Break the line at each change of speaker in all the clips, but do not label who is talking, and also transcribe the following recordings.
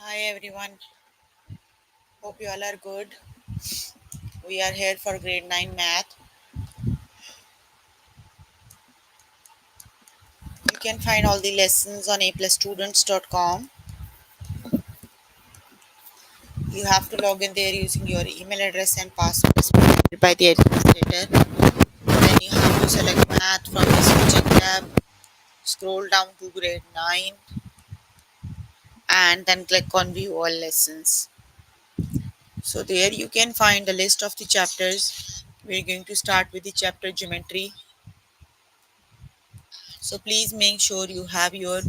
Hi everyone, hope you all are good. We are here for grade 9 math. You can find all the lessons on aplusstudents.com. You have to log in there using your email address and password provided by the administrator. Then you have to select math from the switching tab, scroll down to grade 9 and then click on view all lessons. So there you can find a list of the chapters. We're going to start with the chapter geometry. So please make sure you have your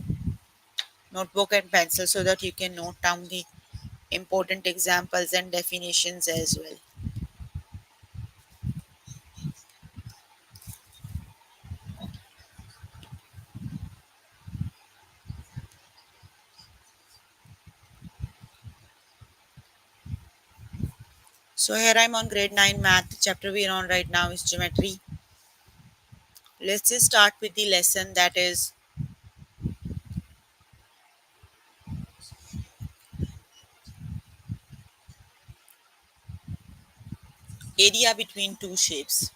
notebook and pencil so that you can note down the important examples and definitions as well. So here I'm on grade 9 math. The chapter we're on right now is geometry. Let's just start with the lesson that is area between two shapes.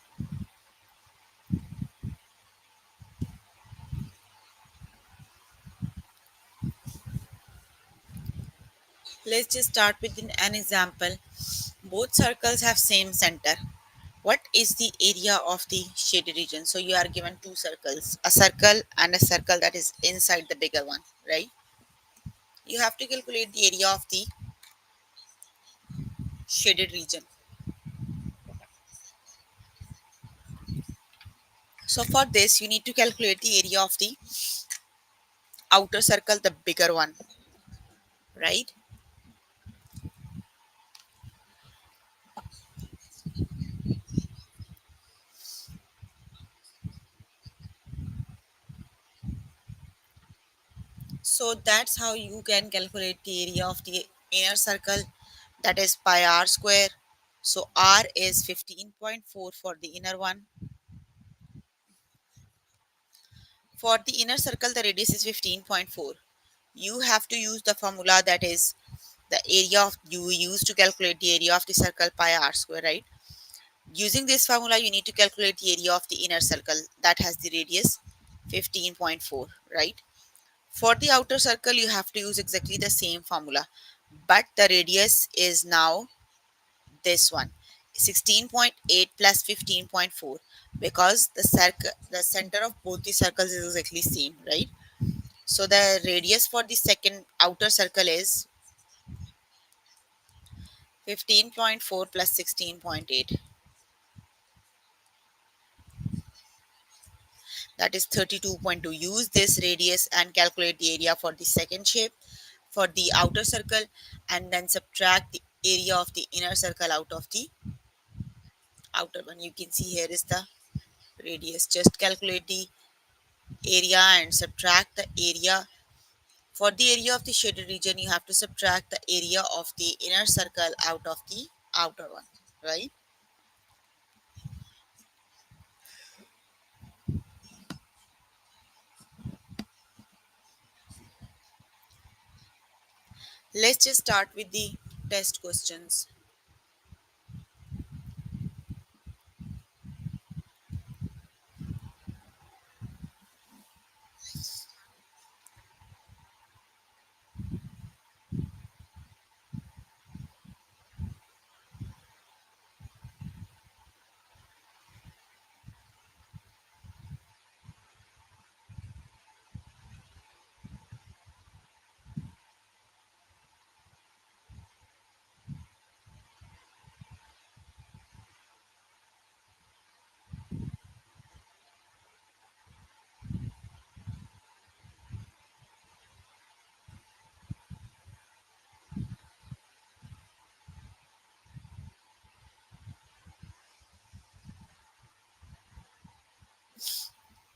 Let's just start with an example. Both circles have same center. What is the area of the shaded region? So you are given two circles, a circle and a circle that is inside the bigger one, right? You have to calculate the area of the shaded region. So for this, you need to calculate the area of the outer circle, the bigger one, right? So that's how you can calculate the area of the inner circle, that is pi r square. So r is 15.4 for the inner one. For the inner circle, the radius is 15.4. You have to use the formula that is the area of you use to calculate the area of the circle pi r square, right? Using this formula, you need to calculate the area of the inner circle that has the radius 15.4, right? For the outer circle, you have to use exactly the same formula, but the radius is now this one, 16.8 plus 15.4, because the center of both the circles is exactly same, right? So the radius for the second outer circle is 15.4 plus 16.8, that is 32.2. Use this radius and calculate the area for the second shape for the outer circle, and then subtract the area of the inner circle out of the outer one. You can see here is the radius. Just calculate the area and subtract the area. For the area of the shaded region, you have to subtract the area of the inner circle out of the outer one, right? Let's just start with the test questions.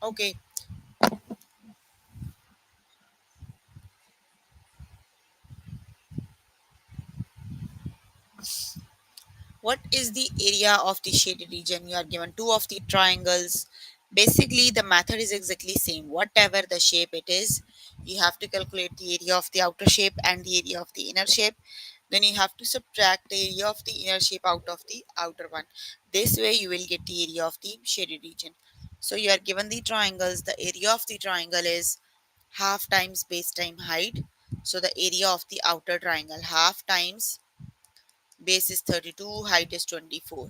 Okay, what is the area of the shaded region? You are given two of the triangles. Basically, the method is exactly same. Whatever the shape it is, You have to calculate the area of the outer shape and the area of the inner shape. Then you have to subtract the area of the inner shape out of the outer one. This way you will get the area of the shaded region. So you are given the triangles. The area of the triangle is half times base time height. So the area of the outer triangle, half times base is 32, height is 24.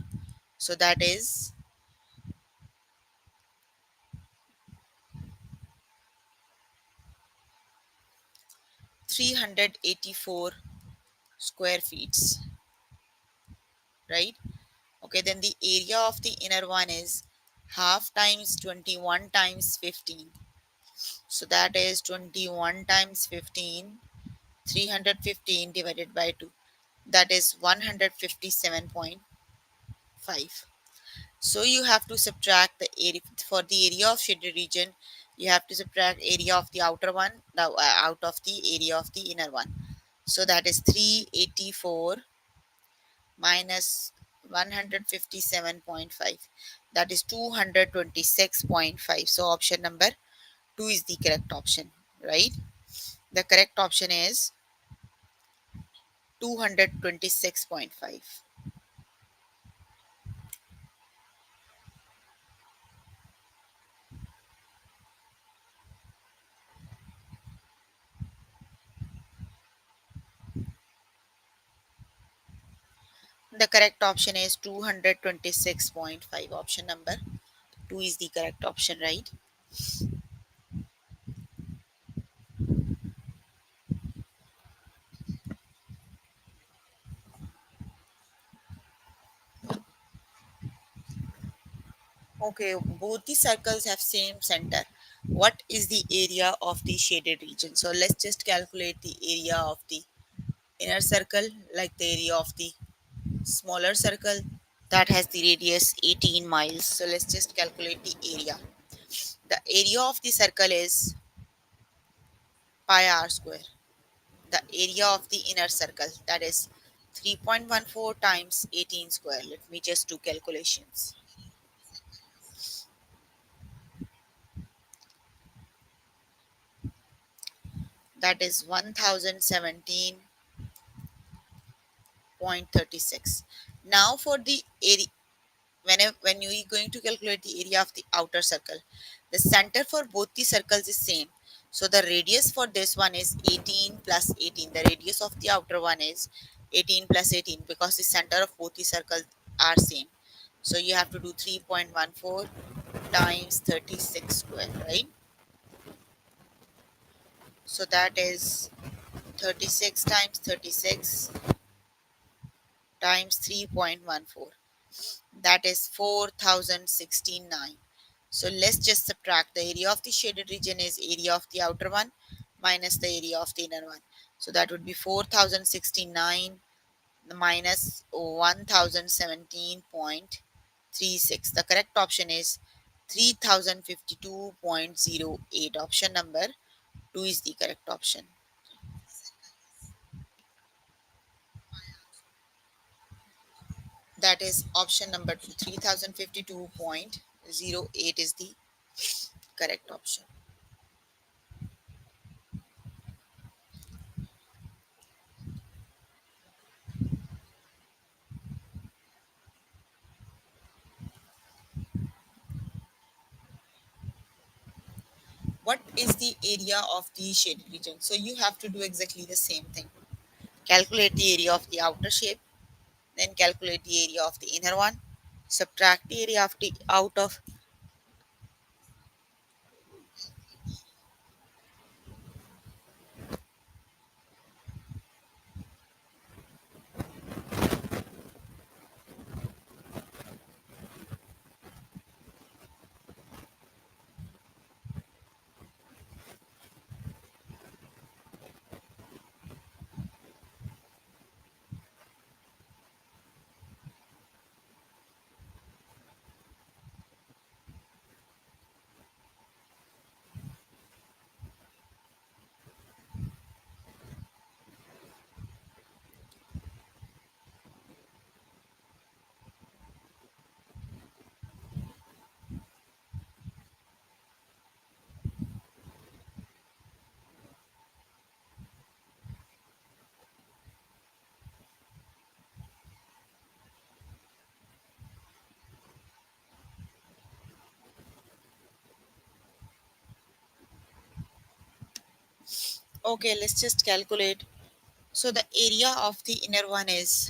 So that is 384 square feet, right? Okay, then the area of the inner one is half times 21 times 15. So that is 21 times 15, 315 divided by 2. That is 157.5. So you have to subtract the area for the area of shaded region. You have to subtract area of the outer one out of the area of the inner one. So that is 384 minus 157.5. That is 226.5. So option number 2 is the correct option, right? The correct option is 226.5. The correct option is 226.5. Option number 2 is the correct option, right? Okay, both the circles have same center. What is the area of the shaded region? So let's just calculate the area of the inner circle, like the area of the smaller circle that has the radius 18 miles. So let's just calculate the area. The area of the circle is pi r square. The area of the inner circle, that is 3.14 times 18 square. Let me just do calculations. That is 1017.36. Now for the area, when you are going to calculate the area of the outer circle, the center for both the circles is same. So the radius for this one is 18 plus 18. The radius of the outer one is 18 plus 18 because the center of both the circles are same. So you have to do 3.14 times 36 square, right? So that is 36 times 36 times 3.14. That is 4069. So let's just subtract. The area of the shaded region is area of the outer one minus the area of the inner one. So that would be 4069 minus 1017.36. The correct option is 3052.08. Option number 2 is the correct option. That is option number 2. 3052.08 is the correct option. What is the area of the shaded region? So you have to do exactly the same thing. Calculate the area of the outer shape, then calculate the area of the inner one, subtract the area of the out of. Okay, let's just calculate. So the area of the inner one is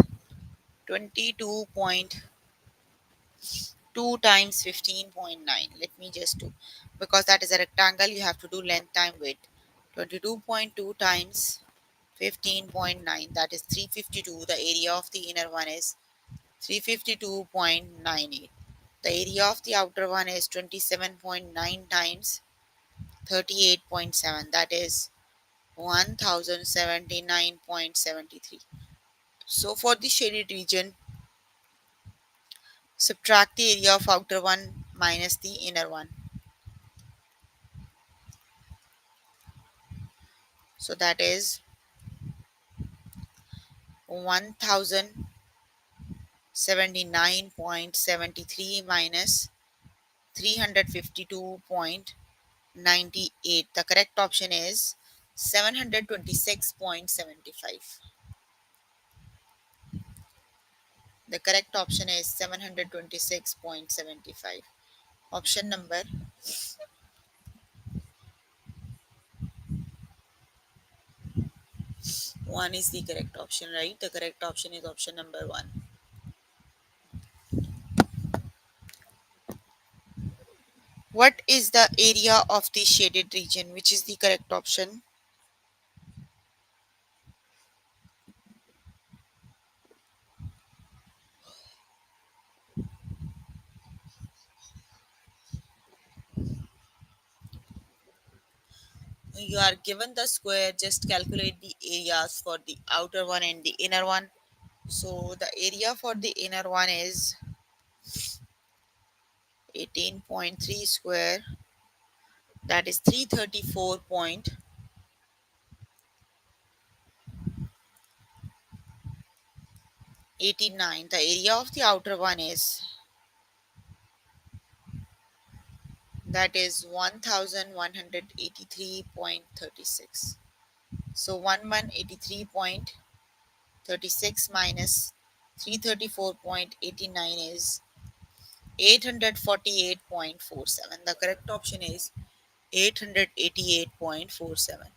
22.2 times 15.9. Let me just do, because that is a rectangle, you have to do length time width. 22.2 times 15.9, that is 352. The area of the inner one is 352.98. The area of the outer one is 27.9 times 38.7, that is 1079.73. So for the shaded region, subtract the area of outer one minus the inner one. So that is 1079.73 minus 352.98. The correct option is 726.75. The correct option is 726.75. Option number 1 is the correct option, right? The correct option is option number 1. What is the area of the shaded region? Which is the correct option? You are given the square, just calculate the areas for the outer one and the inner one. So the area for the inner one is 18.3 square, that is 334.89. The area of the outer one is, that is 1183.36. So 1183.36 minus 334.89 is 848.47. The correct option is 888.47.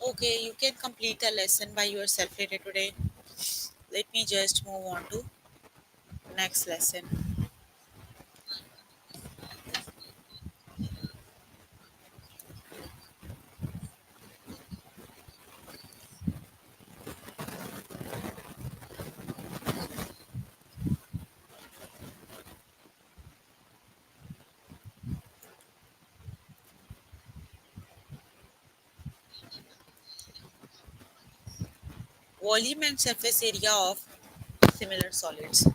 Okay, you can complete the lesson by yourself later today. Let me just move on to next lesson. Volume and surface area of similar solids.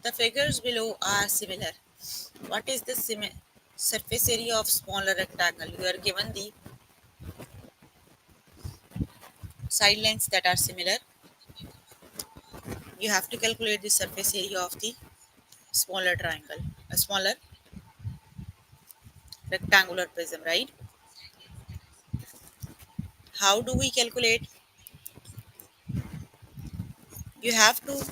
The figures below are similar. What is the surface area of smaller rectangle? You are given the side lengths that are similar. You have to calculate the surface area of the smaller triangle, a smaller rectangular prism, right? How do we calculate? You have to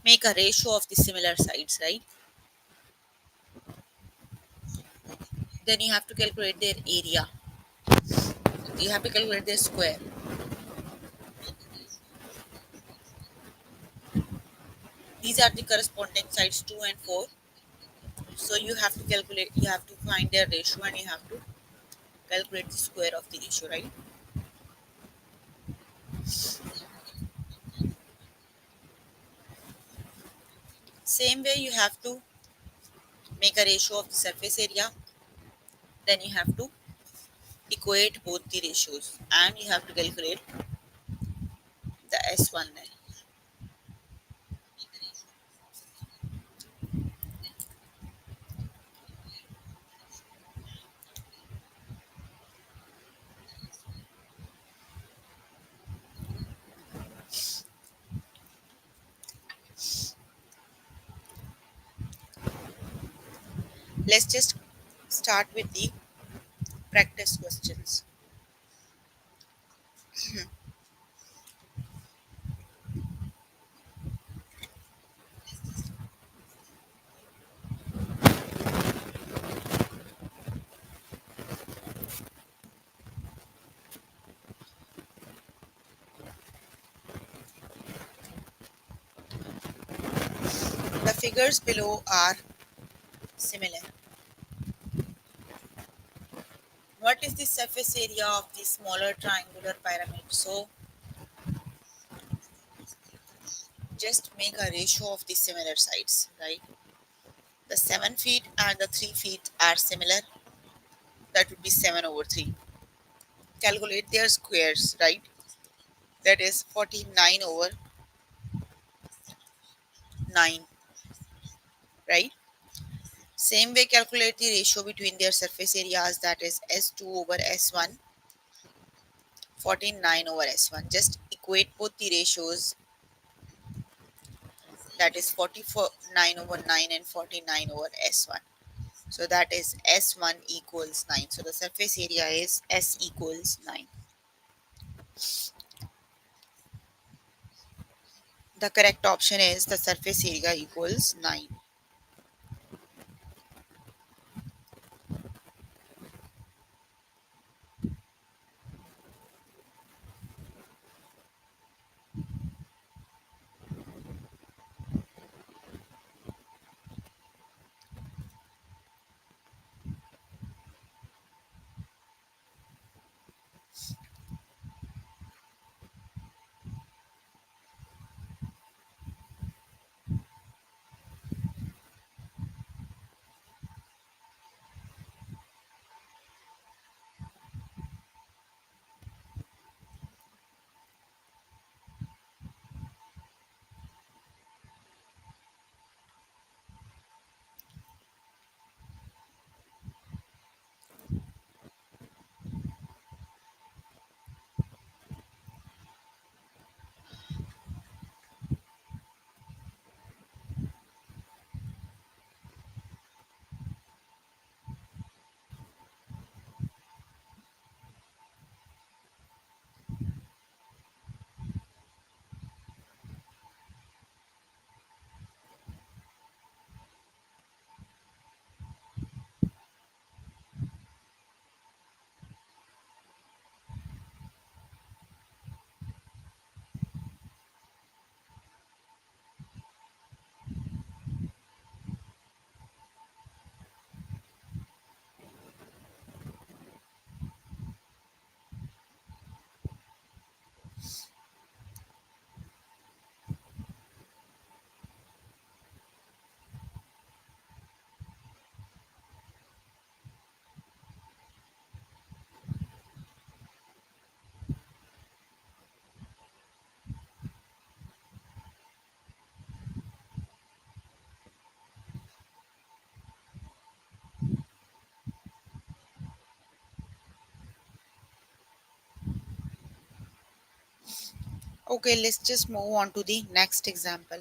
make a ratio of the similar sides, right? Then you have to calculate their area. You have to calculate their square. These are the corresponding sides 2 and 4. So you have to calculate, you have to find their ratio and you have to calculate the square of the ratio, right? Same way you have to make a ratio of the surface area. Then you have to equate both the ratios and you have to calculate the S1 then. Let's just start with the practice questions. The figures below are similar. What is the surface area of the smaller triangular pyramid? So just make a ratio of the similar sides, right? The 7 feet and the 3 feet are similar. That would be 7 over 3. Calculate their squares, right? That is 49 over 9, right? Same way calculate the ratio between their surface areas, that is S2 over S1, 49 over S1. Just equate both the ratios, that is 49 over 9 and 49 over S1. So that is S1 equals 9. So the surface area is S equals 9. The correct option is the surface area equals 9. Okay, let's just move on to the next example.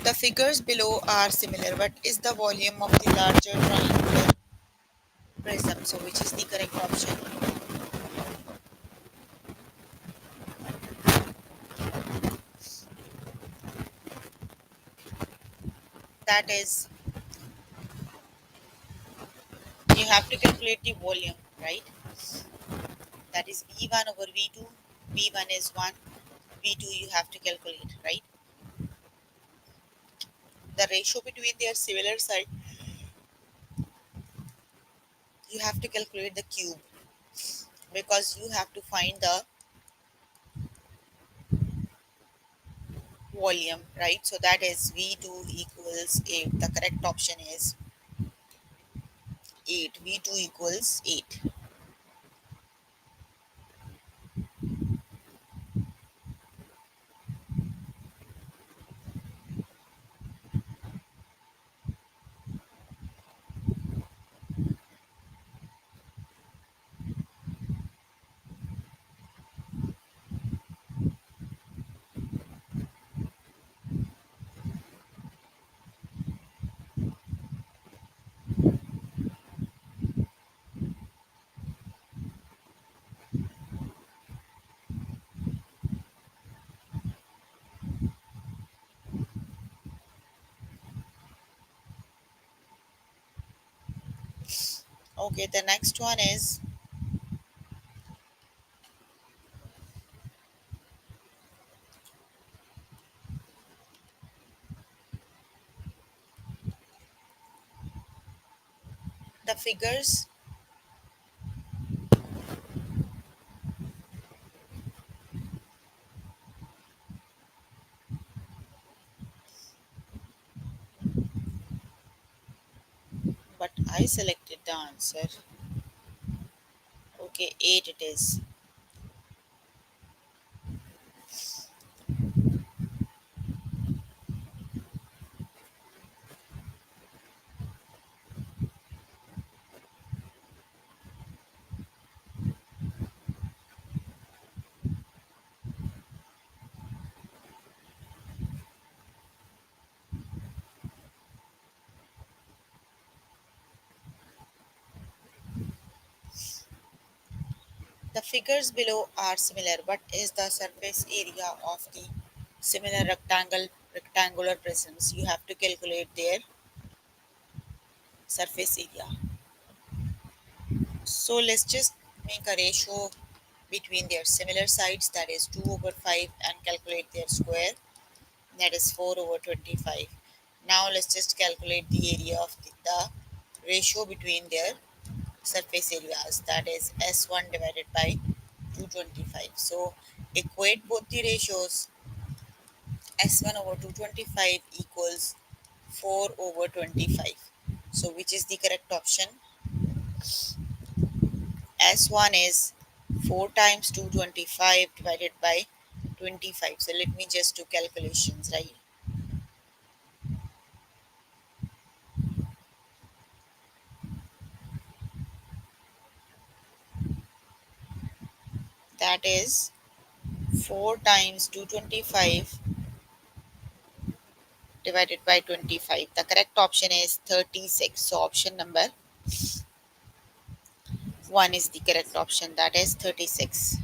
The figures below are similar. What is the volume of the larger triangular prism? So, which is the correct option? That is, you have to calculate the volume, right? That is V1 over V2. V1 is 1. V2 you have to calculate, right? The ratio between their similar side, you have to calculate the cube because you have to find the volume, right? So that is V2 equals 8. The correct option is 8. V2 equals 8. Okay, the next one is the figures, but I selected the answer. Okay, 8 it is. The figures below are similar. What is the surface area of the similar rectangular prisms? You have to calculate their surface area. So let's just make a ratio between their similar sides, that is 2 over 5, and calculate their square, that is 4 over 25. Now let's just calculate the area of the ratio between their surface areas, that is S1 divided by 225. So equate both the ratios. S1 over 225 equals 4 over 25. So which is the correct option? S1 is 4 times 225 divided by 25. So let me just do calculations, right? That is 4 times 225 divided by 25. The correct option is 36. So option number 1 is the correct option, that is 36.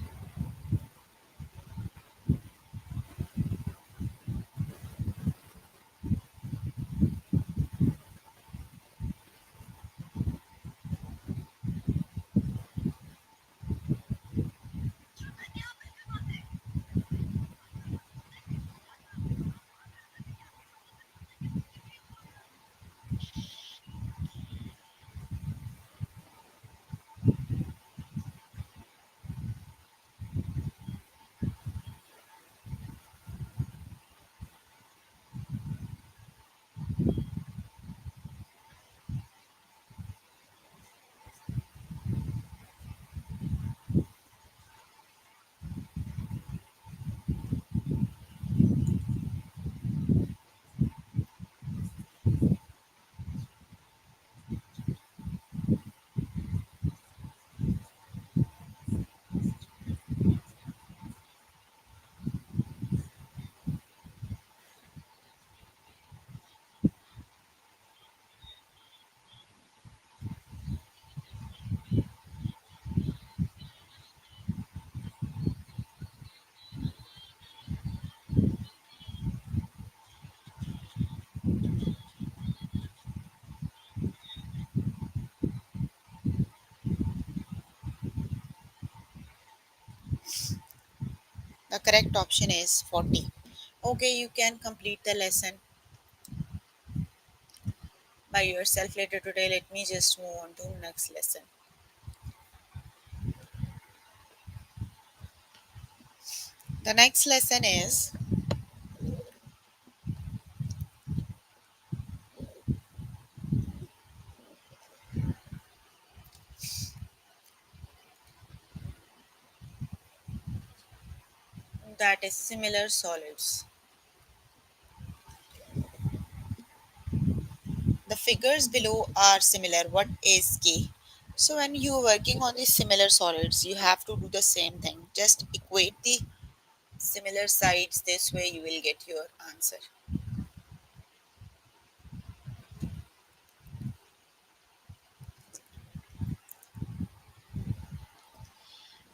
correct option is 40. Okay, you can complete the lesson by yourself later today. Let me just move on to next lesson. The next lesson is that is similar solids. The figures below are similar. What is K? So when you are working on these similar solids, you have to do the same thing. Just equate the similar sides. This way you will get your answer.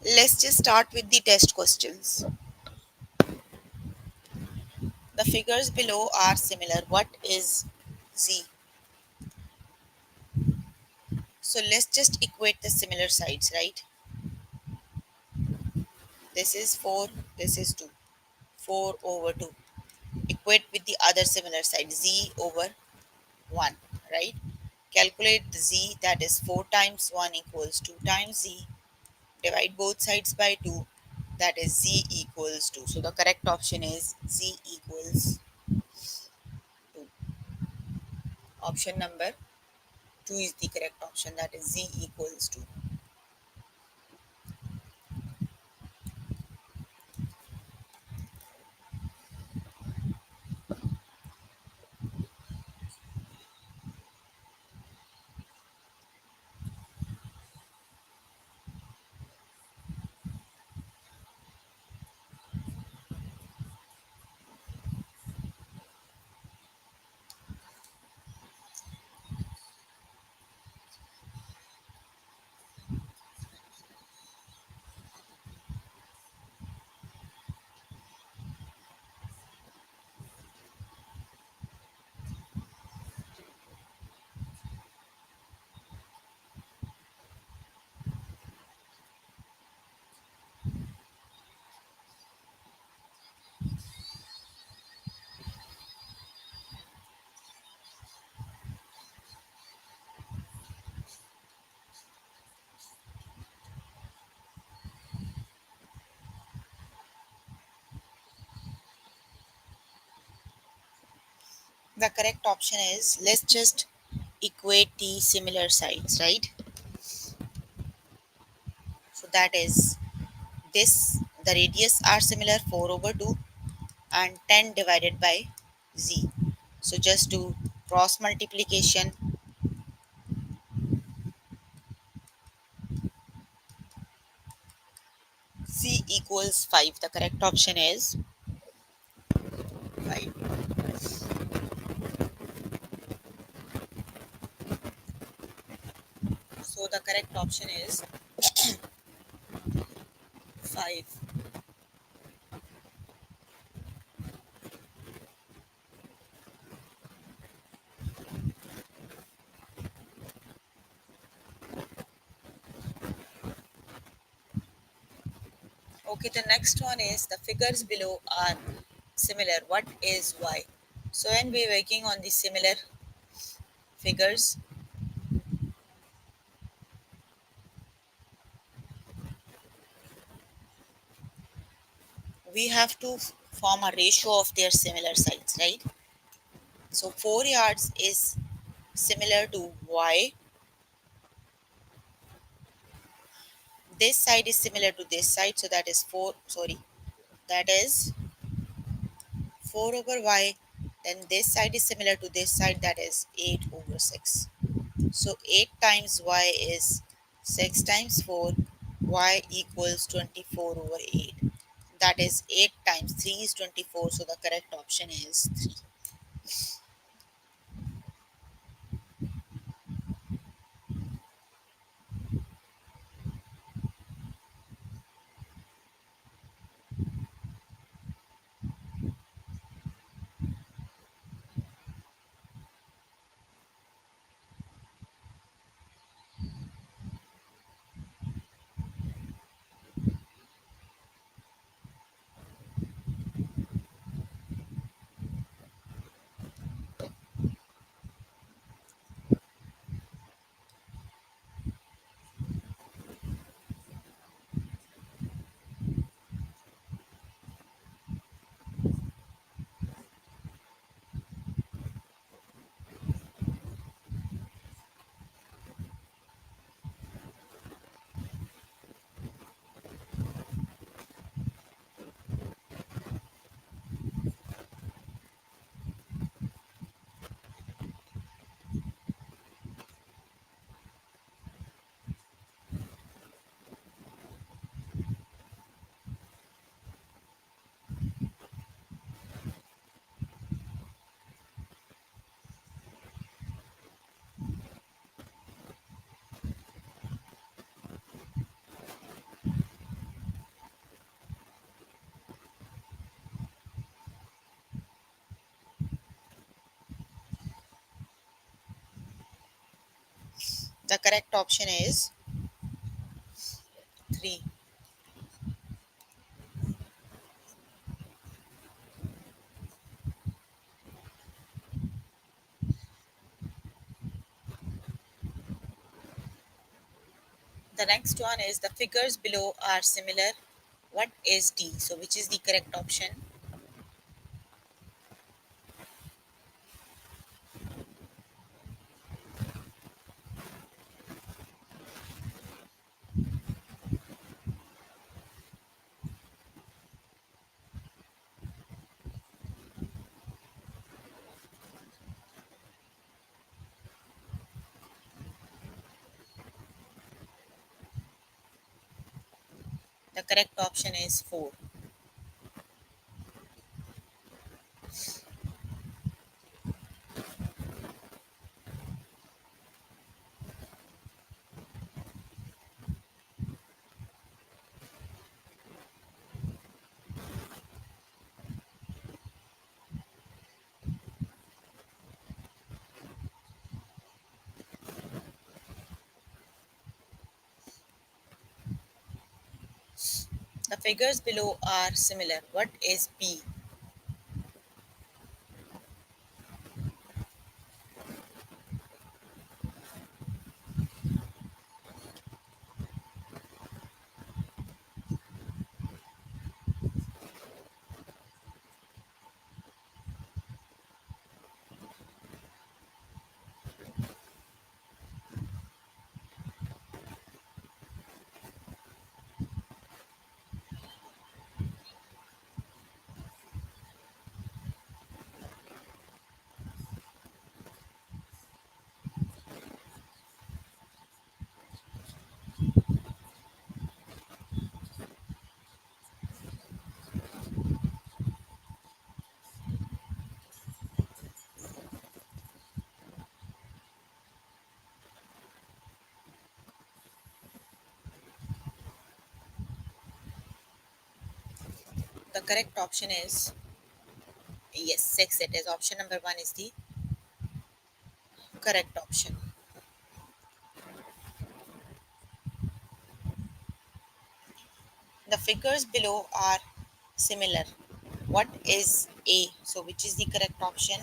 Let's just start with the test questions. The figures below are similar. What is Z? So let's just equate the similar sides, right? This is 4, this is 2. 4 over 2. Equate with the other similar side, Z over 1, right? Calculate the Z, that is 4 times 1 equals 2 times Z. Divide both sides by 2, that is Z equals 2. So the correct option is Z equals 2. Option number 2 is the correct option, that is Z equals 2. The correct option is, let's just equate the similar sides, right? So that is this, the radius are similar, 4 over 2 and 10 divided by Z. So just do cross multiplication. Z equals 5. The correct option is 5. So the correct option is 5. Okay, the next one is, the figures below are similar. What is Y? So when we're working on the similar figures, we have to form a ratio of their similar sides, right? So 4 yards is similar to Y. This side is similar to this side, so that is 4, sorry, that is 4 over Y. Then this side is similar to this side, that is 8 over 6. So 8 times Y is 6 times 4. Y equals 24 over 8. That is 8 times 3 is 24. So the correct option is 3. The correct option is 3. The next one is the figures below are similar. What is D? So, which is the correct option? The correct option is 4. The figures below are similar. What is B? The correct option is yes, 6. It is option number 1 is the correct option. The figures below are similar. What is A? So, which is the correct option?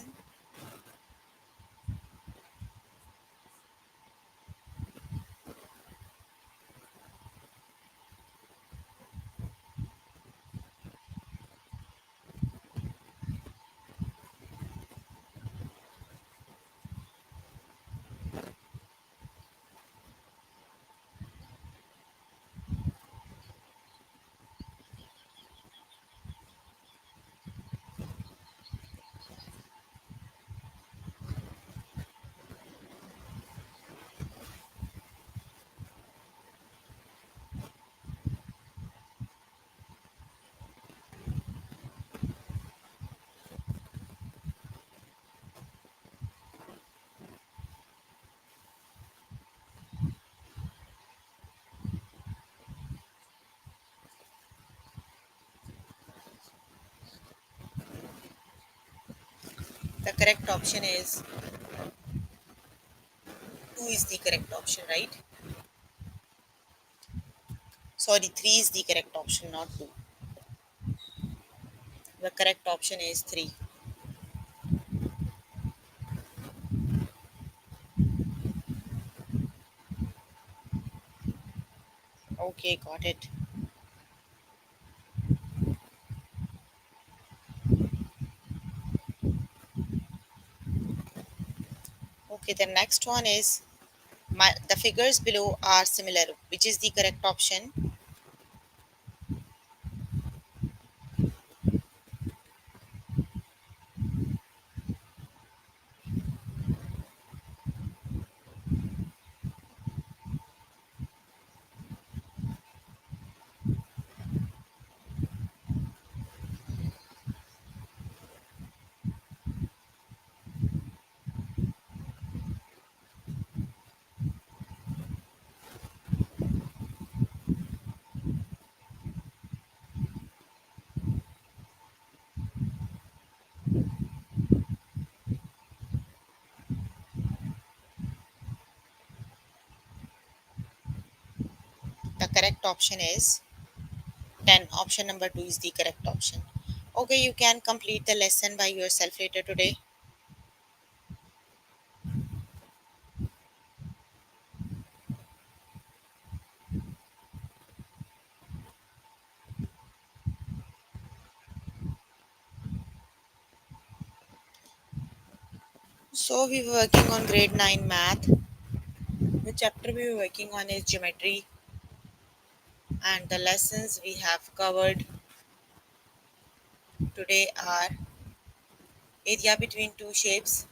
The correct option is 2 is the correct option, right? Sorry, 3 is the correct option, not 2. The correct option is 3. Okay, got it. Okay, the next one is the figures below are similar. Which is the correct option? correct option is 10. Option number 2 is the correct option. Okay, you can complete the lesson by yourself later today. So we were working on grade 9 math. The chapter we were working on is geometry, and the lessons we have covered today are area between two shapes,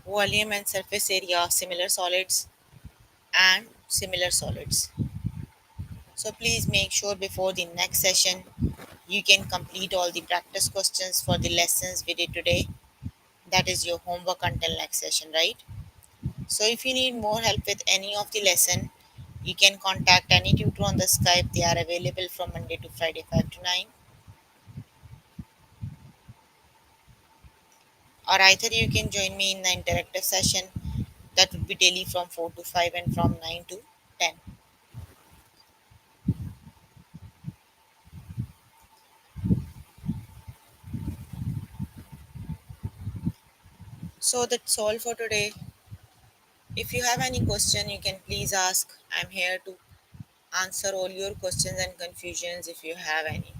volume and surface area, similar solids, and similar solids. So please make sure before the next session you can complete all the practice questions for the lessons we did today. That is your homework until next session, right? So if you need more help with any of the lesson, you can contact any tutor on the Skype. They are available from Monday to Friday 5 to 9, or either you can join me in the interactive session that would be daily from 4 to 5 and from 9 to 10. So that's all for today. If you have any question, you can please ask. I'm here to answer all your questions and confusions if you have any.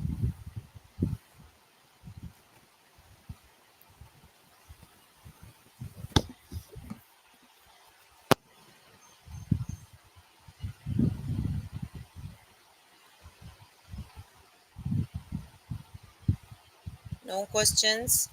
No questions?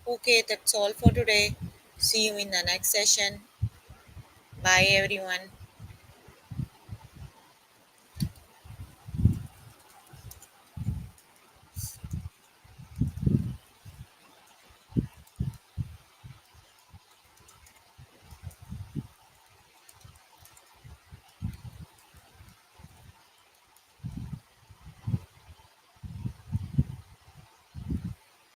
Okay, that's all for today. See you in the next session. Bye, everyone.